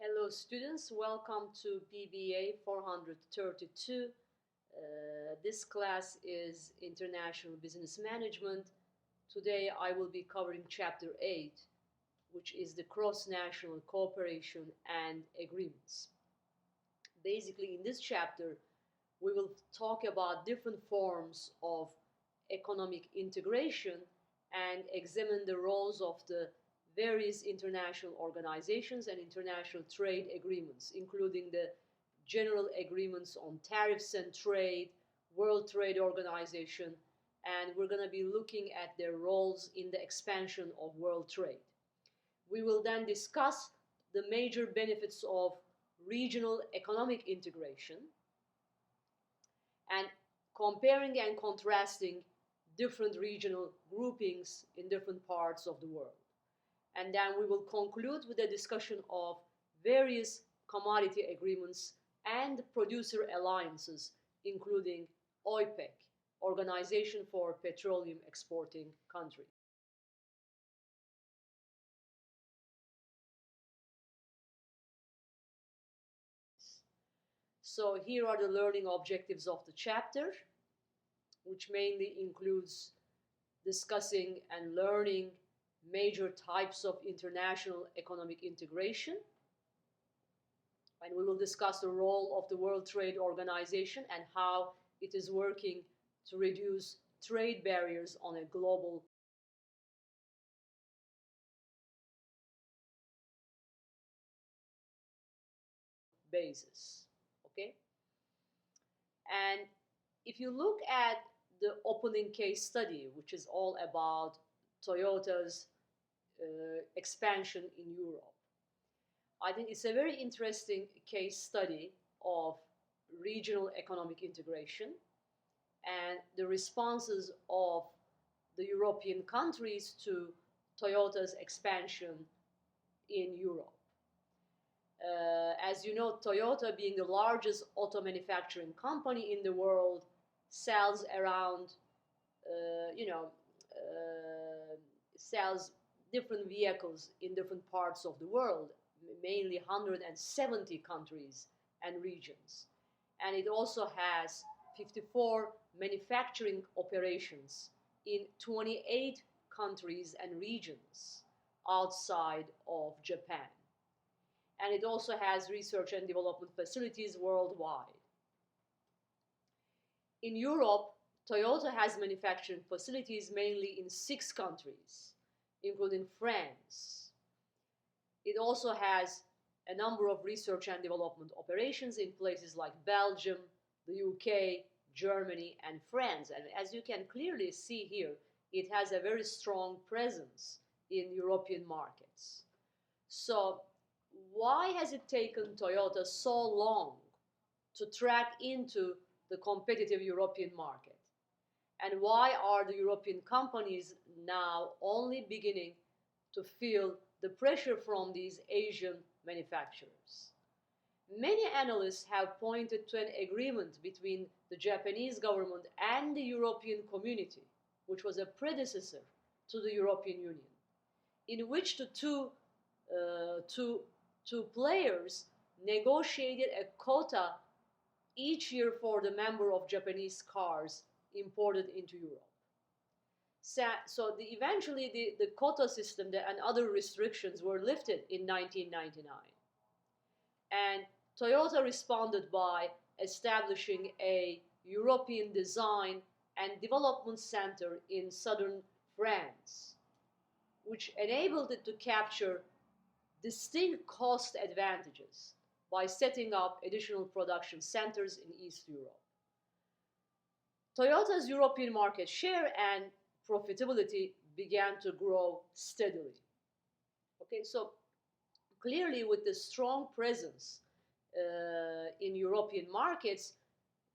Hello students, welcome to PBA 432. This class is International Business Management. Today I will be covering Chapter 8, which is the cross-national cooperation and agreements. Basically, in this chapter, we will talk about different forms of economic integration and examine the roles of the various international organizations and international trade agreements, including the general agreements on tariffs and trade, World Trade Organization, and we're going to be looking at their roles in the expansion of world trade. We will then discuss the major benefits of regional economic integration and comparing and contrasting different regional groupings in different parts of the world. And then we will conclude with a discussion of various commodity agreements and producer alliances, including OPEC, Organization for Petroleum Exporting Countries. So here are the learning objectives of the chapter, which mainly includes discussing and learning major types of international economic integration. And we will discuss the role of the World Trade Organization and how it is working to reduce trade barriers on a global basis. Okay? And if you look at the opening case study, which is all about Toyota's expansion in Europe, I think it's a very interesting case study of regional economic integration and the responses of the European countries to Toyota's expansion in Europe. As you know, Toyota, being the largest auto manufacturing company in the world, sells around, sells different vehicles in different parts of the world, mainly 170 countries and regions. And it also has 54 manufacturing operations in 28 countries and regions outside of Japan. And it also has research and development facilities worldwide. In Europe, Toyota has manufacturing facilities mainly in 6 countries, including France. It also has a number of research and development operations in places like Belgium, the UK, Germany, and France. And as you can clearly see here, it has a very strong presence in European markets. So why has it taken Toyota so long to track into the competitive European market? And why are the European companies now only beginning to feel the pressure from these Asian manufacturers? Many analysts have pointed to an agreement between the Japanese government and the European community, which was a predecessor to the European Union, in which the two players negotiated a quota each year for the number of Japanese cars imported into Europe. So eventually the quota system and other restrictions were lifted in 1999. And Toyota responded by establishing a European Design and Development Center in southern France, which enabled it to capture distinct cost advantages by setting up additional production centers in East Europe. Toyota's European market share and profitability began to grow steadily. Okay, so clearly with the strong presence in European markets,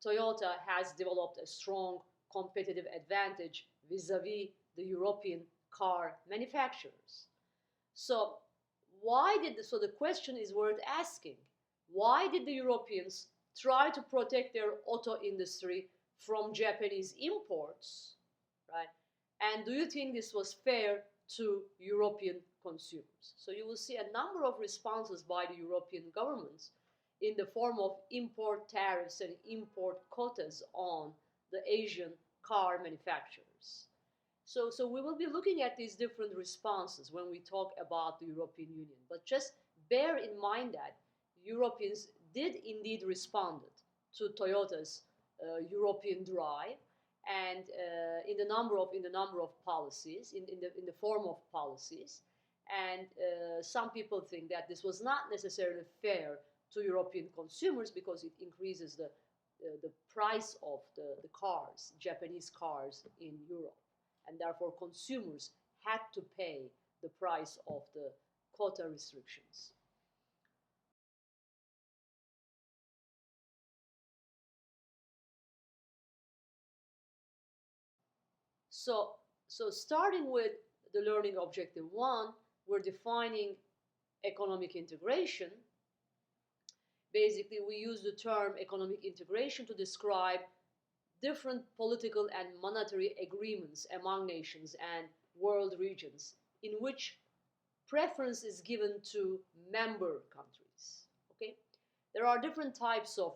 Toyota has developed a strong competitive advantage vis-a-vis the European car manufacturers. So the question is worth asking. Why did the Europeans try to protect their auto industry from Japanese imports, right? And do you think this was fair to European consumers. So you will see a number of responses by the European governments in the form of import tariffs and import quotas on the Asian car manufacturers. So we will be looking at these different responses when we talk about the European Union. But just bear in mind that Europeans did indeed respond to Toyota's European drive, and in the number of policies, in the form of policies, and some people think that this was not necessarily fair to European consumers because it increases the price of the cars, Japanese cars in Europe, and therefore consumers had to pay the price of the quota restrictions. So, so starting with the learning objective 1, we're defining economic integration. Basically, we use the term economic integration to describe different political and monetary agreements among nations and world regions in which preference is given to member countries. Okay? There are different types of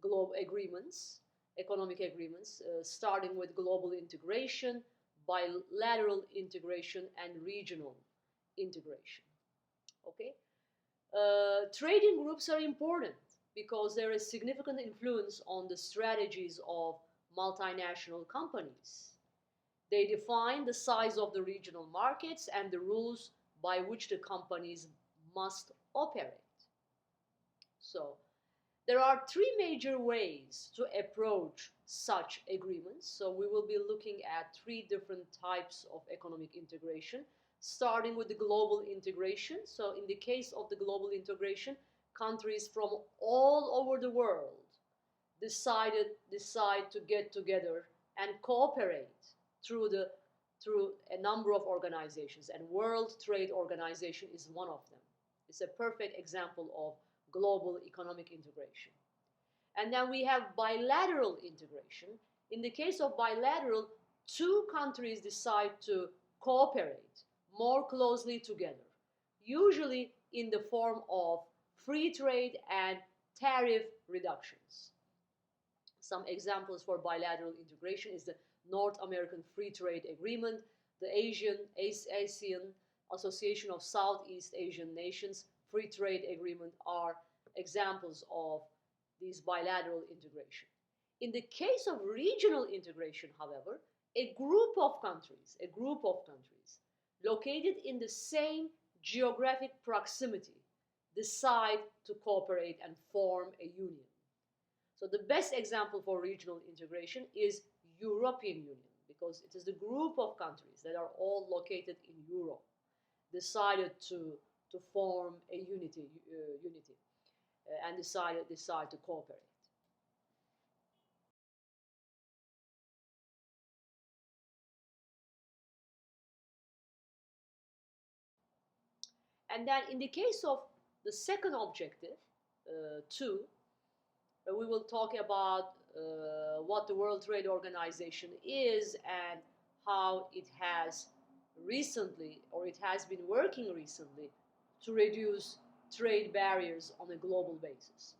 global agreements, economic agreements, starting with global integration, bilateral integration, and regional integration. Okay? Trading groups are important because there is significant influence on the strategies of multinational companies. They define the size of the regional markets and the rules by which the companies must operate. So, there are three major ways to approach such agreements. So we will be looking at three different types of economic integration, starting with the global integration. So in the case of the global integration, countries from all over the world decide to get together and cooperate through a number of organizations, and World Trade Organization is one of them. It's a perfect example of global economic integration. And then we have bilateral integration. In the case of bilateral, two countries decide to cooperate more closely together, usually in the form of free trade and tariff reductions. Some examples for bilateral integration is the North American Free Trade Agreement, the ASEAN Association of Southeast Asian Nations Free Trade Agreement are examples of these bilateral integration. In the case of regional integration, however, a group of countries located in the same geographic proximity decide to cooperate and form a union. So the best example for regional integration is European Union, because it is the group of countries that are all located in Europe decided to form a unity and decide to cooperate. And then in the case of the second objective, 2, we will talk about what the World Trade Organization is and how it has recently, or it has been working recently, to reduce trade barriers on a global basis.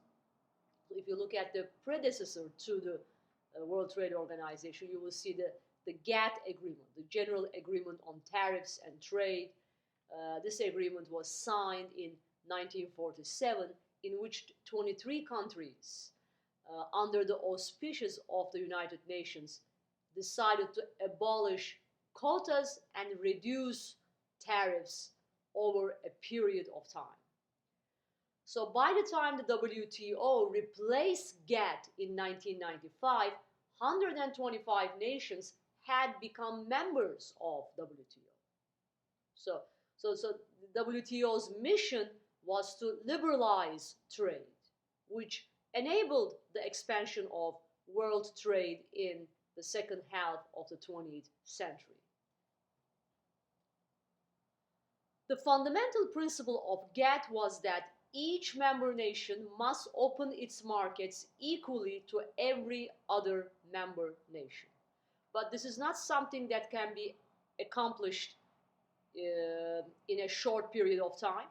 So if you look at the predecessor to the World Trade Organization, you will see the GATT agreement, the General Agreement on Tariffs and Trade. This agreement was signed in 1947, in which 23 countries, under the auspices of the United Nations, decided to abolish quotas and reduce tariffs over a period of time. So by the time the WTO replaced GATT in 1995, 125 nations had become members of WTO. So WTO's mission was to liberalize trade, which enabled the expansion of world trade in the second half of the 20th century. The fundamental principle of GATT was that each member nation must open its markets equally to every other member nation. But this is not something that can be accomplished in a short period of time.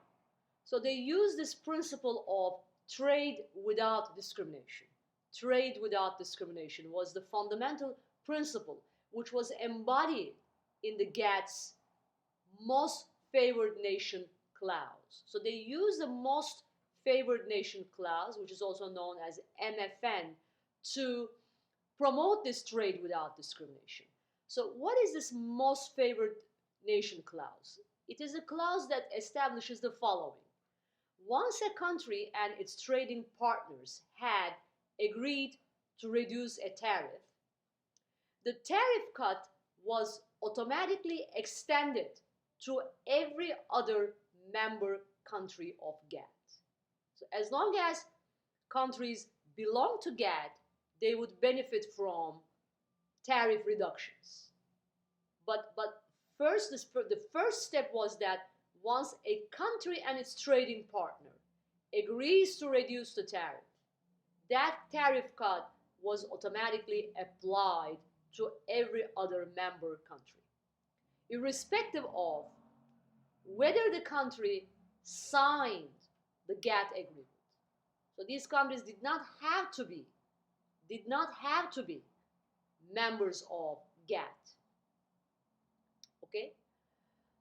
So they use this principle of trade without discrimination. Trade without discrimination was the fundamental principle which was embodied in the GATT's most favored nation clause. So they use the most favored nation clause, which is also known as MFN, to promote this trade without discrimination. So what is this most favored nation clause? It is a clause that establishes the following. Once a country and its trading partners had agreed to reduce a tariff, the tariff cut was automatically extended to every other member country of GATT. So as long as countries belong to GATT, they would benefit from tariff reductions. But first, the first step was that once a country and its trading partner agrees to reduce the tariff, that tariff cut was automatically applied to every other member country, irrespective of whether the country signed the GATT agreement. So these countries did not have to be members of GATT. Okay?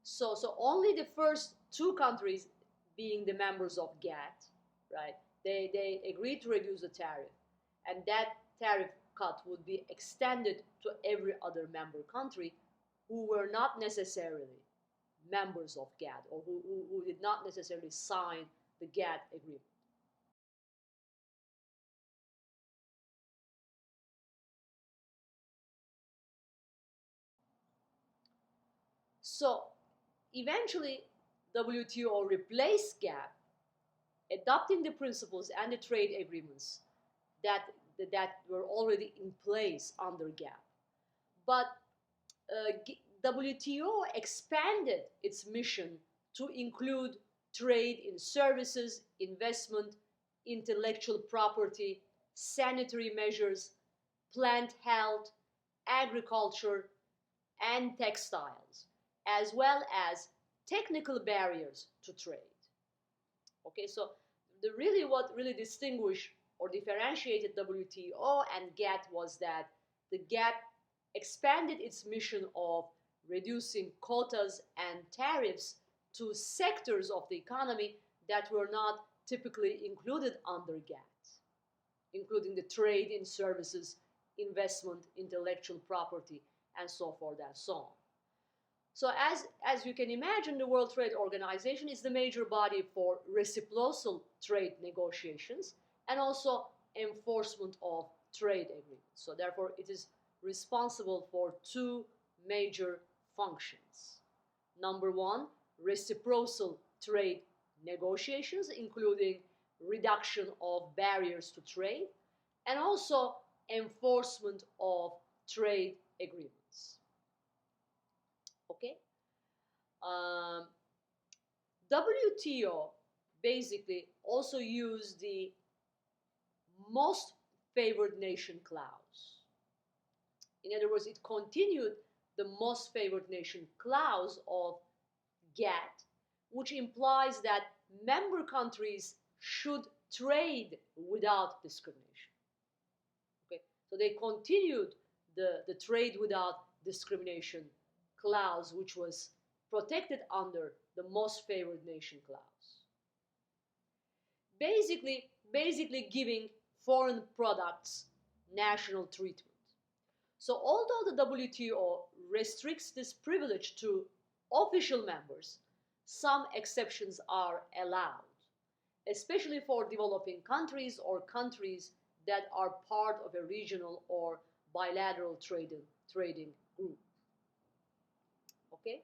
So only the first two countries being the members of GATT, right? They agreed to reduce the tariff, and that tariff cut would be extended to every other member country who were not necessarily members of GATT or who did not necessarily sign the GATT agreement. So eventually, WTO replaced GATT, adopting the principles and the trade agreements that were already in place under GATT. But WTO expanded its mission to include trade in services, investment, intellectual property, sanitary measures, plant health, agriculture, and textiles, as well as technical barriers to trade. Okay, so what really distinguished or differentiated WTO and GATT was that the GATT expanded its mission of reducing quotas and tariffs to sectors of the economy that were not typically included under GATT, including the trade in services, investment, intellectual property, and so forth and so on. So as you can imagine, the World Trade Organization is the major body for reciprocal trade negotiations and also enforcement of trade agreements. So therefore, it is responsible for two major functions. Number one, reciprocal trade negotiations, including reduction of barriers to trade, and also enforcement of trade agreements. Okay? WTO basically also used the most favored nation clause. In other words, it continued the most favored nation clause of GATT, which implies that member countries should trade without discrimination. Okay? So they continued the trade without discrimination clause, which was protected under the most favored nation clause. Basically giving foreign products national treatment. So although the WTO restricts this privilege to official members, some exceptions are allowed, especially for developing countries or countries that are part of a regional or bilateral trading group. Okay?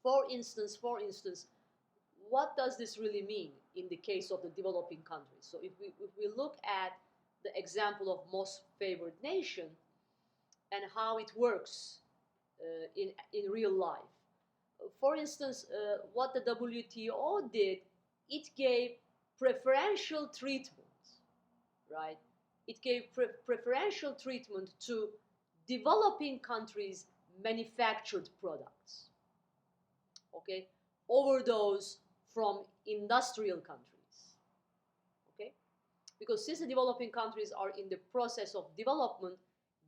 For instance, what does this really mean in the case of the developing countries? So if we look at the example of most favored nation and how it works in real life. For instance, what the WTO did, it gave preferential treatment, right? It gave preferential treatment to developing countries' manufactured products. okay, over those from industrial countries, okay? Because since the developing countries are in the process of development,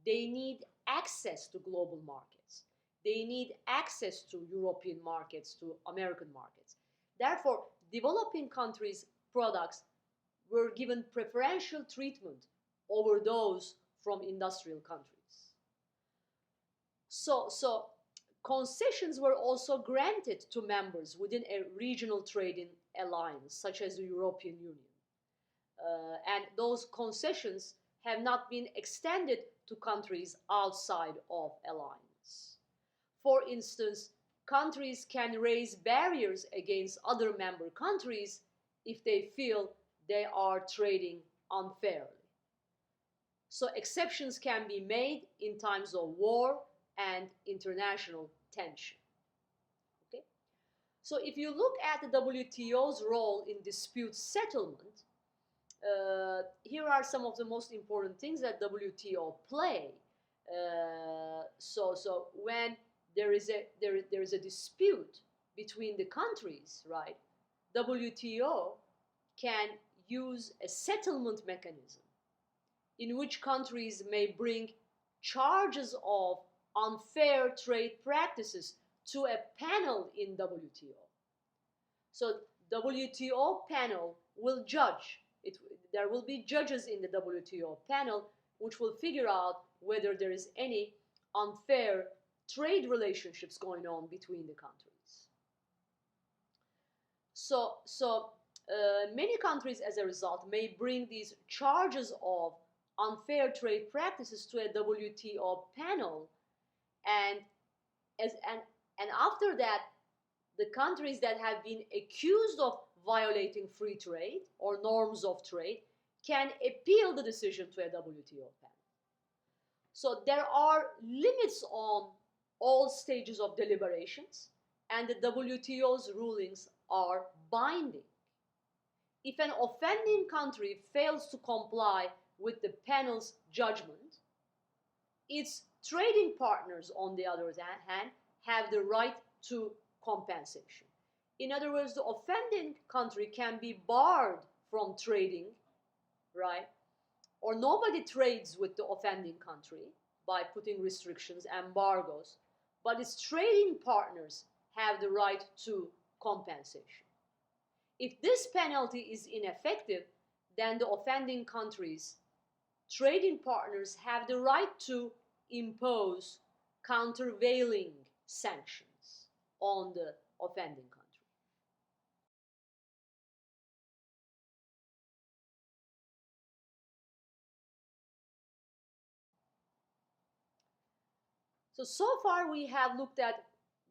they need access to global markets. They need access to European markets, to American markets. Therefore, developing countries' products were given preferential treatment over those from industrial countries. So concessions were also granted to members within a regional trading alliance, such as the European Union. And those concessions have not been extended to countries outside of alliance. For instance, countries can raise barriers against other member countries if they feel they are trading unfairly. So exceptions can be made in times of war and international tension. Okay? So if you look at the WTO's role in dispute settlement, here are some of the most important things that WTO play. So when there is a dispute between the countries, right? WTO can use a settlement mechanism in which countries may bring charges of unfair trade practices to a panel in WTO. So WTO panel will judge. There will be judges in the WTO panel which will figure out whether there is any unfair trade relationships going on between the countries. So many countries, as a result, may bring these charges of unfair trade practices to a WTO panel, and after that, the countries that have been accused of violating free trade or norms of trade can appeal the decision to a WTO panel. So there are limits on all stages of deliberations, and the WTO's rulings are binding. If an offending country fails to comply with the panel's judgment, its trading partners, on the other hand, have the right to compensation. In other words, the offending country can be barred from trading, right? Or nobody trades with the offending country by putting restrictions, embargoes, but its trading partners have the right to compensation. If this penalty is ineffective, then the offending country's trading partners have the right to impose countervailing sanctions on the offending country. So far we have looked at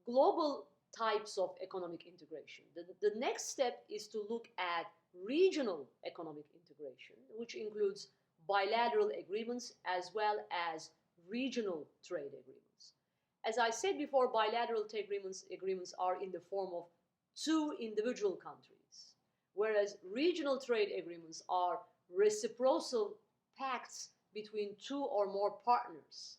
global types of economic integration. The next step is to look at regional economic integration, which includes bilateral agreements as well as regional trade agreements. As I said before, bilateral agreements are in the form of two individual countries, whereas regional trade agreements are reciprocal pacts between two or more partners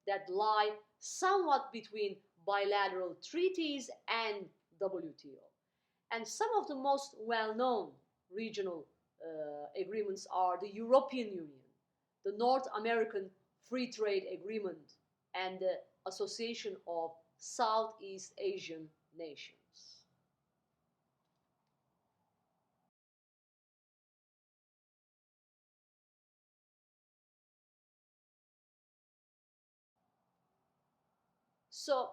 that lie somewhat between bilateral treaties and WTO. And some of the most well-known regional agreements are the European Union, the North American Free Trade Agreement, and the Association of Southeast Asian Nations. So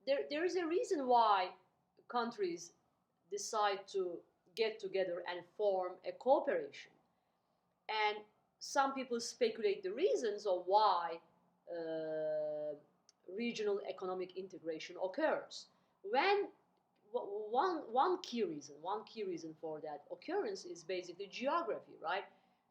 there is a reason why countries decide to get together and form a cooperation. And some people speculate the reasons of why regional economic integration occurs. When one key reason for that occurrence is basically geography, right?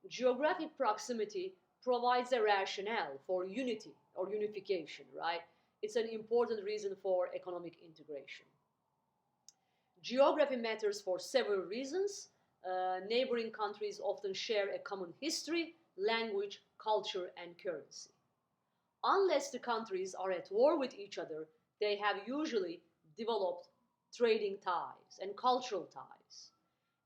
Geographic proximity provides a rationale for unity or unification, right? It's an important reason for economic integration. Geography matters for several reasons. Neighboring countries often share a common history, language, culture, and currency. Unless the countries are at war with each other, they have usually developed trading ties and cultural ties.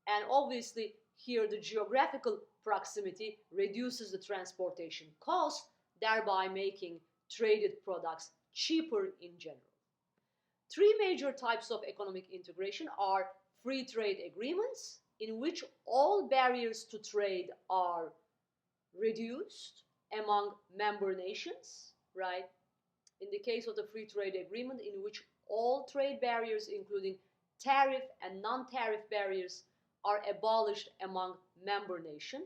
And obviously, here the geographical proximity reduces the transportation cost, thereby making traded products cheaper in general. Three major types of economic integration are free trade agreements, in which all barriers to trade are reduced among member nations, right? In the case of the free trade agreement, in which all trade barriers, including tariff and non-tariff barriers, are abolished among member nations,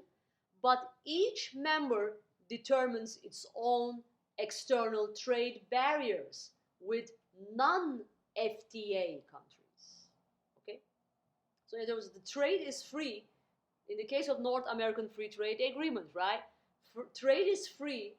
but each member determines its own external trade barriers with non-FTA countries. Okay? So in other words, the trade is free in the case of North American Free Trade Agreement, right? Trade is free.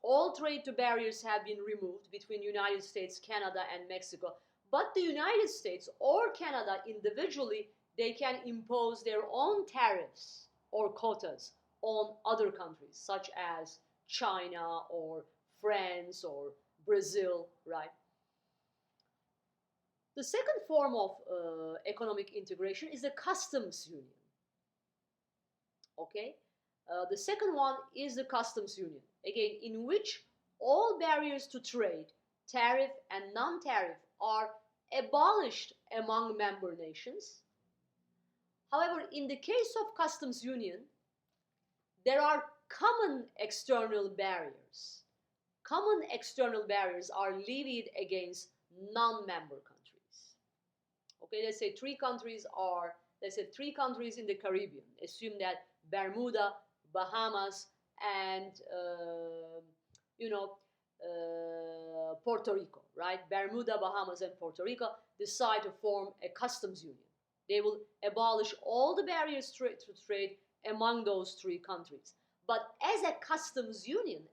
All trade to barriers have been removed between United States, Canada, and Mexico. But the United States or Canada individually, they can impose their own tariffs or quotas on other countries, such as China or France or Brazil, right? The second form of economic integration is the customs union. Okay? The second one is the customs union, again, in which all barriers to trade, tariff and non-tariff, are abolished among member nations. However, in the case of customs union, there are common external barriers. Common external barriers are levied against non-member countries. Okay, let's say three countries in the Caribbean. Assume that Bermuda, Bahamas, and Puerto Rico, right? Bermuda, Bahamas, and Puerto Rico decide to form a customs union. They will abolish all the barriers to trade among those three countries. But as a customs union,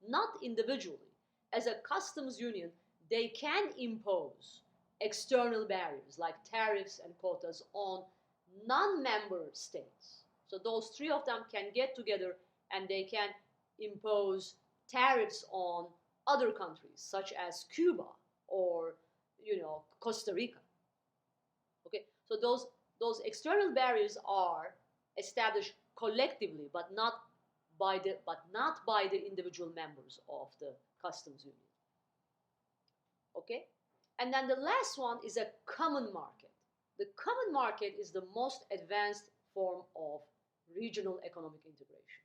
not individually, as a customs union, they can impose external barriers like tariffs and quotas on non-member states. So those three of them can get together and they can impose tariffs on other countries such as Cuba or Costa Rica. Okay, so those external barriers are established collectively, but not by the individual members of the customs union. Okay, and then the last one is a common market. The common market is the most advanced form of regional economic integration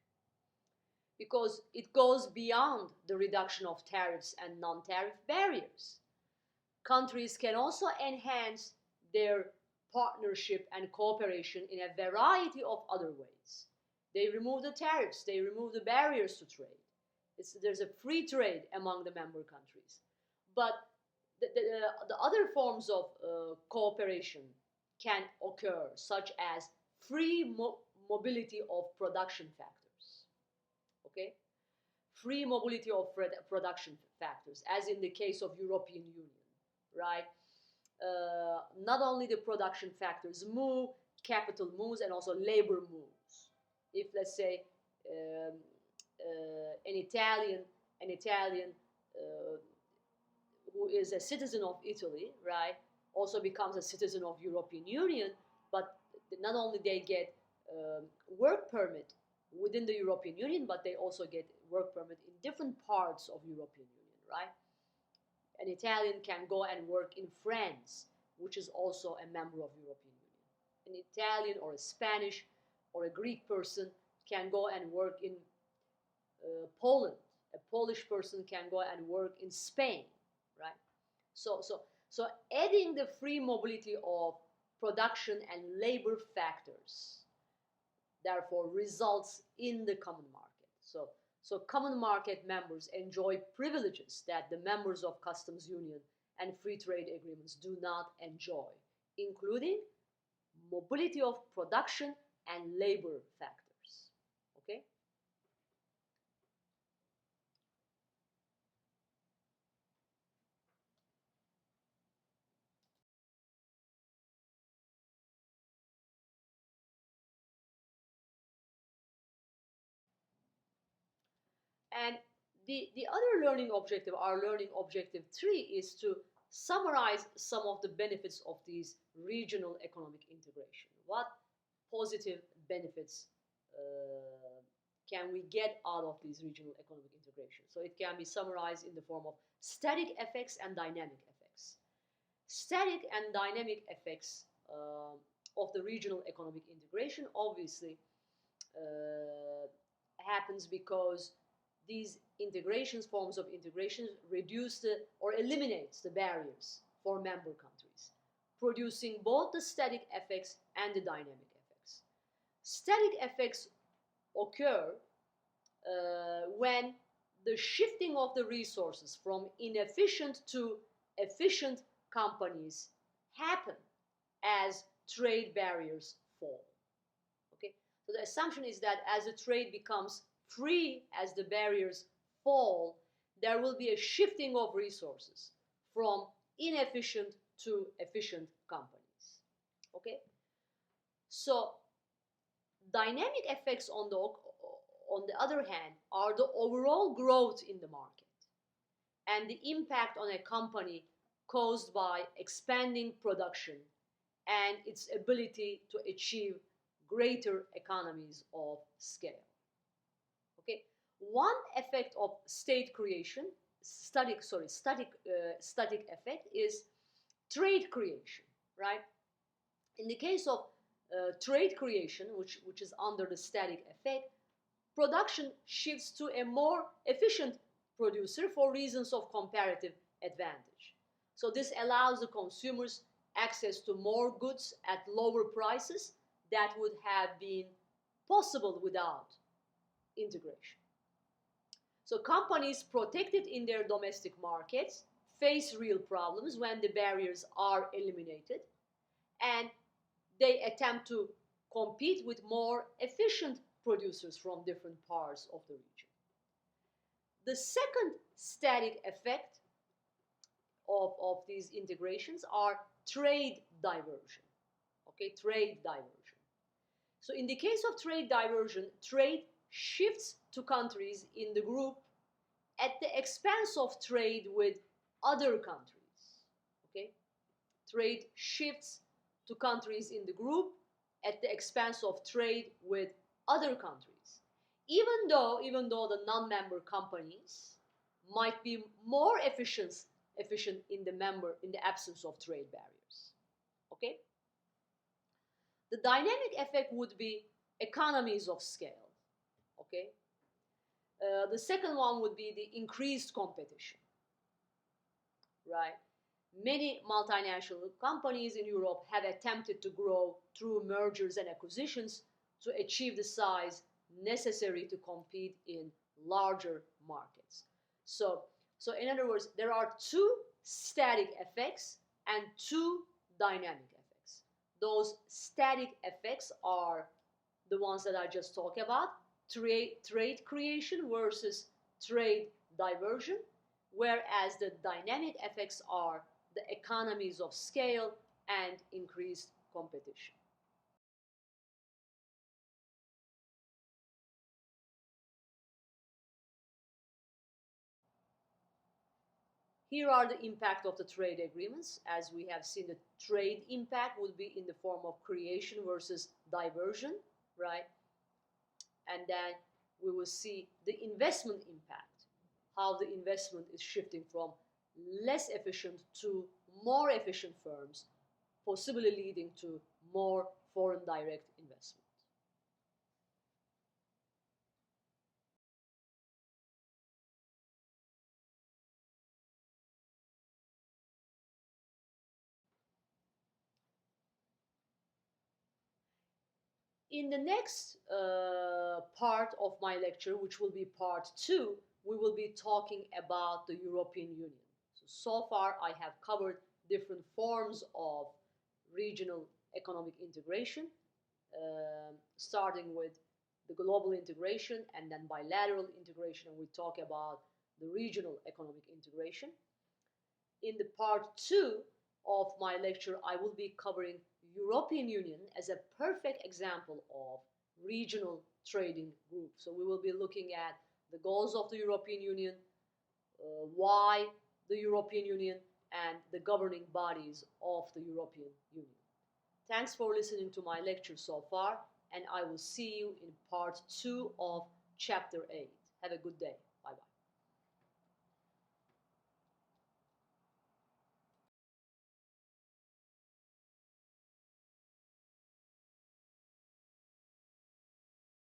because it goes beyond the reduction of tariffs and non-tariff barriers. Countries can also enhance their partnership and cooperation in a variety of other ways. They remove the tariffs, they remove the barriers to trade. There's a free trade among the member countries. But the other forms of cooperation can occur, such as free mobility of production factors. Okay? Free mobility of production factors, as in the case of European Union, right? Not only the production factors move, capital moves, and also labor moves. If, let's say, an Italian who is a citizen of Italy, right, also becomes a citizen of European Union, but not only they get work permit within the European Union, but they also get work permit in different parts of European Union, right? An Italian can go and work in France, which is also a member of European Union. An Italian or a Spanish or a Greek person can go and work in Poland. A Polish person can go and work in Spain, right? So adding the free mobility of production and labor factors, therefore, results in the common market. So common market members enjoy privileges that the members of customs union and free trade agreements do not enjoy, including mobility of production and labor factors. Okay? And the other learning objective, our learning objective 3, is to summarize some of the benefits of these regional economic integration. What positive benefits can we get out of these regional economic integration? So it can be summarized in the form of static effects and dynamic effects. Static and dynamic effects of the regional economic integration obviously happens because these integrations, forms of integration, reduce or eliminates the barriers for member countries, producing both the static effects and the dynamic effects. Static effects occur when the shifting of the resources from inefficient to efficient companies happen as trade barriers fall. Okay, so the assumption is that as the trade becomes free, as the barriers fall, there will be a shifting of resources from inefficient to efficient companies. Okay, so dynamic effects on the other hand are the overall growth in the market and the impact on a company caused by expanding production and its ability to achieve greater economies of scale. Okay, one effect of state creation, static effect, is trade creation, right? In the case of trade creation, which is under the static effect, production shifts to a more efficient producer for reasons of comparative advantage. So this allows the consumers access to more goods at lower prices that would have been possible without integration. So companies protected in their domestic markets face real problems when the barriers are eliminated, and they attempt to compete with more efficient producers from different parts of the region. The second static effect of these integrations are trade diversion. Okay, trade diversion. So in the case of trade diversion, trade shifts to countries in the group at the expense of trade with other countries. Okay, trade shifts to countries in the group at the expense of trade with other countries, even though the non-member companies might be more efficient in the absence of trade barriers. Okay, the dynamic effect would be economies of scale. Okay, the second one would be the increased competition. Right, many multinational companies in Europe have attempted to grow through mergers and acquisitions to achieve the size necessary to compete in larger markets. So in other words, there are two static effects and two dynamic effects. Those static effects are the ones that I just talked about, trade creation versus trade diversion, whereas the dynamic effects are the economies of scale and increased competition. Here are the impact of the trade agreements. As we have seen, the trade impact would be in the form of creation versus diversion, right? And then we will see the investment impact, how the investment is shifting from less efficient to more efficient firms, possibly leading to more foreign direct investment. In the next part of my lecture, which will be part 2, we will be talking about the European Union. So far, I have covered different forms of regional economic integration, starting with the global integration and then bilateral integration, and we talk about the regional economic integration. In the part 2 of my lecture, I will be covering European Union as a perfect example of regional trading group. So we will be looking at the goals of the European Union, why the European Union and the governing bodies of the European Union. Thanks for listening to my lecture so far, and I will see you in part 2 of chapter 8. Have a good day.